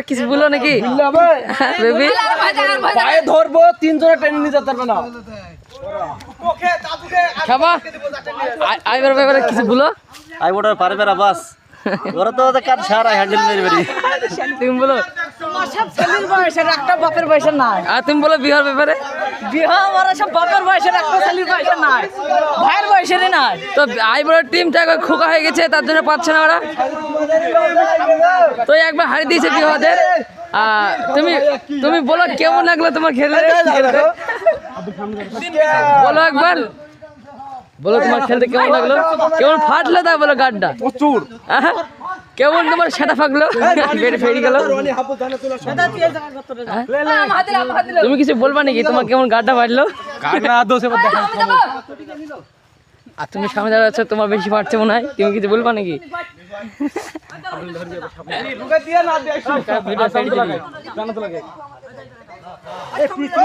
কিছু বললো নাকি ধরবো তিনজনে টেনে নিয়ে যেতে পারবে না কিছু বলো আইবোটার পারবে না বাস ওরা তো কাজ সারা হ্যান্ডেল মেরে বেরি তুমি বলো সব ছেলের বয়সের একটা বাপের বয়সের নাই আর তুমি বলো বিহার ব্যাপারে বিহা ওরা সব বাপের বয়সের একটা ছেলের বয়সের নাই ভাইয়ের বয়সেরই নাই তো আইবড়ের টিমটা খোকা হয়ে গেছে তার জন্য পাচ্ছে না ওরা তো একবার হারিয়ে দিয়েছে বিহাদের তুমি তুমি বলো কেমন লাগলো তোমার খেলতে বলো একবার বলো তোমার খেলতে কেমন লাগলো কেমন ফাটলো তা বলো গাড্ডা প্রচুর কেমন তোমার সেটা ফাঁকলো ফেরি গেল তুমি কিছু বলবা নাকি তোমার কেমন গাড্ডা ফাটলো আর তুমি সামনে দাঁড়া আছো তোমার বেশি ফাটছে মনে হয় তুমি কিছু বলবা নাকি ভিডিও